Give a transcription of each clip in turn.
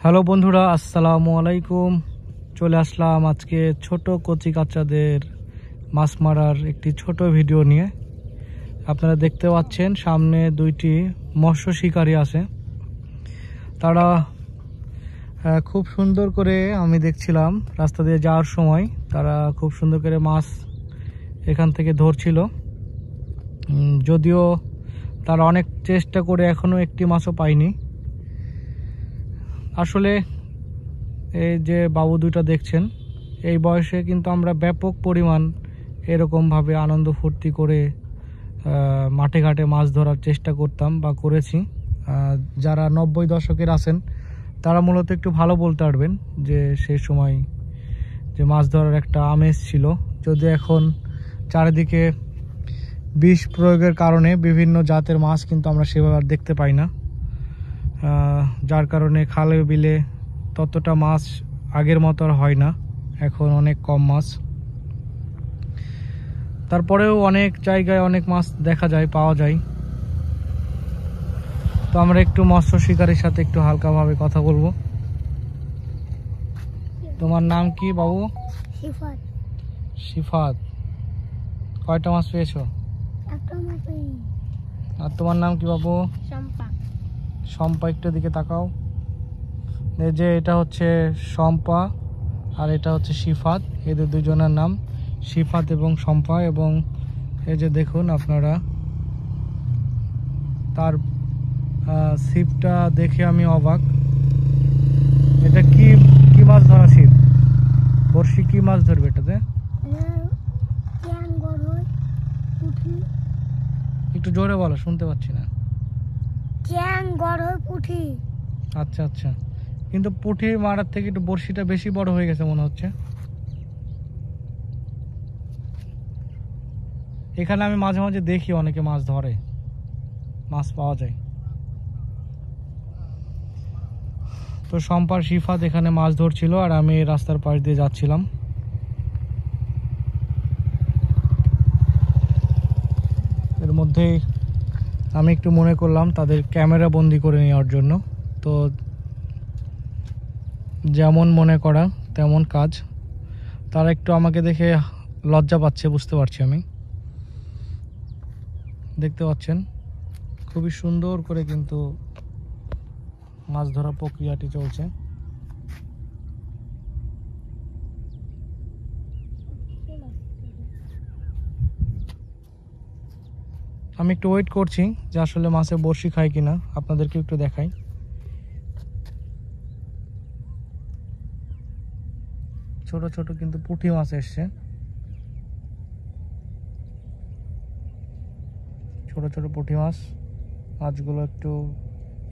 Hello বন্ধুরা, আসসালামু আলাইকুম। চলে আসলাম আজকে ছোট কচি কাচ্চাদের মাছ মারার একটি ছোট ভিডিও নিয়ে। আপনারা দেখতে পাচ্ছেন সামনে দুইটি মৎস্য শিকারী আছে। তারা খুব সুন্দর করে, আমি দেখছিলাম রাস্তা দিয়ে যাওয়ার সময়, তারা খুব সুন্দর করে মাছ এখান থেকে ধরছিল। যদিও তারা অনেক চেষ্টা করে এখনো একটি মাছও পায়নি। আসলে এই যে বাবু দুইটা দেখছেন, এই বয়সে কিন্তু আমরা ব্যাপক পরিমাণ এরকমভাবে আনন্দ ফুর্তি করে মাঠে ঘাটে মাছ ধরার চেষ্টা করতাম বা করেছি। যারা 90 দশকের আছেন তারা মূলত একটু ভালো বলতে পারবেন যে সেই সময় যে মাছ ধরার একটা আমেজ ছিল। যদিও এখন চারিদিকে বিষ প্রয়োগের কারণে বিভিন্ন জাতের মাছ কিন্তু আমরা সেভাবে আর দেখতে পাই না, যার কারণে খালে বিলে ততটা মাছ আগের মতো আর হয় না, এখন অনেক কম মাছ। তারপরেও অনেক জায়গায় অনেক মাছ দেখা যায়, পাওয়া যায়। তো আমরা একটু মৎস্য শিকারীর সাথে একটু হালকাভাবে কথা বলবো। তোমার নাম কি বাবু? শিফাত। শিফাত, কয়টা মাছ পেয়েছো? একটা মাছ পাইনি। আর তোমার নাম কি বাবু? শম্পা। শম্পা, একটু দিকে তাকাও। এই যে এটা হচ্ছে শম্পা আর এটা হচ্ছে শিফাত, এদের দুজনের নাম শিফাত এবং শম্পা। এবং এই যে দেখুন আপনারা, তার ছিপটা দেখে আমি অবাক। এটা কি কি মাছ ধরা ছিপ? বড়শি কি মাছ ধরবে এটাতে? একটু জোরে বলো, শুনতে পাচ্ছি না। পুঁটি। আচ্ছা আচ্ছা, কিন্তু পুঁটি মারার থেকে একটু বড়শিটা বেশি বড় হয়ে গেছে মনে হচ্ছে। এখানে আমি মাঝে মাঝে দেখি অনেকে মাছ ধরে, মাছ পাওয়া যায়। তো শম্পার শিফাত এখানে মাছ ধরছিল আর আমি রাস্তার পাশ দিয়ে যাচ্ছিলাম। এর মধ্যেই আমি একটু মনে করলাম তাদের ক্যামেরা বন্দি করে নেওয়ার জন্য। তো যেমন মনে করা তেমন কাজ। তারা একটু আমাকে দেখে লজ্জা পাচ্ছে, বুঝতে পারছি আমি। দেখতে পাচ্ছেন খুবই সুন্দর করে কিন্তু মাছ ধরা প্রক্রিয়াটি চলছে। আমি একটু ওয়েট করছি যে আসলে মাছে বড়শি খায় কিনা, আপনাদেরকে একটু দেখাই। ছোট ছোট কিন্তু পুঁটি মাছ এসছে, ছোট ছোট পুঁটি মাছ। মাছগুলো একটু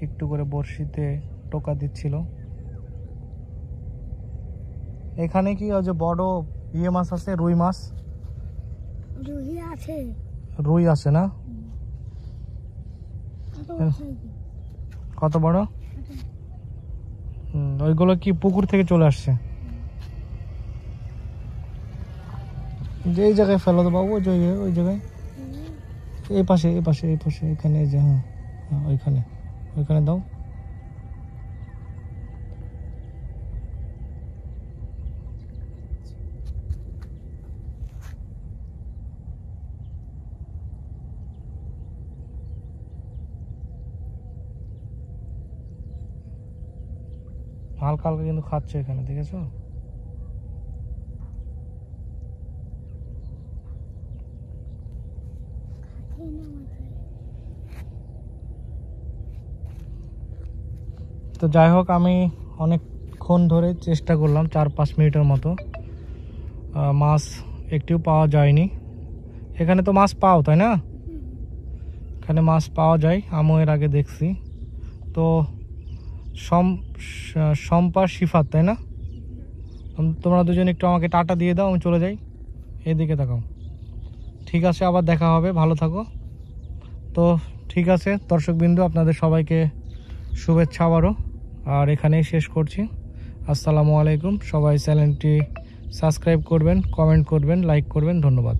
একটু করে বড়শিতে টোকা দিচ্ছিল। এখানে কি যে বড় ইয়ে মাছ আছে, রুই মাছ? রুই আছে না? কত বড়? ওইগুলো কি পুকুর থেকে চলে আসছে? যে এই জায়গায় ফেলো তো বাবু, ওই জায়গায়, এই পাশে এই পাশে এই পাশে, এখানে, এই যে, হ্যাঁ হ্যাঁ, ওইখানে ওইখানে দাও। হালকা হালকা কিন্তু খাচ্ছে এখানে, দেখেছো? তো যাই হোক, আমি অনেকক্ষণ ধরে চেষ্টা করলাম, 4-5 মিনিটের মতো। মাছ একটিও পাওয়া যায়নি। এখানে তো মাছ পাও, তাই না? এখানে মাছ পাওয়া যায়, আমিও এর আগে দেখছি। তো শম্পা শিফাত, তাই না? তোমরা দুজন একটু আমাকে টাটা দিয়ে দাও, আমি চলে যাই। এদিকে তাকাও। ঠিক আছে, আবার দেখা হবে, ভালো থাকো। তো ঠিক আছে দর্শকবৃন্দ, আপনাদের সবাইকে শুভেচ্ছা আবারও। আর এখানেই শেষ করছি। আসসালামু আলাইকুম। সবাই চ্যানেলটি সাবস্ক্রাইব করবেন, কমেন্ট করবেন, লাইক করবেন। ধন্যবাদ।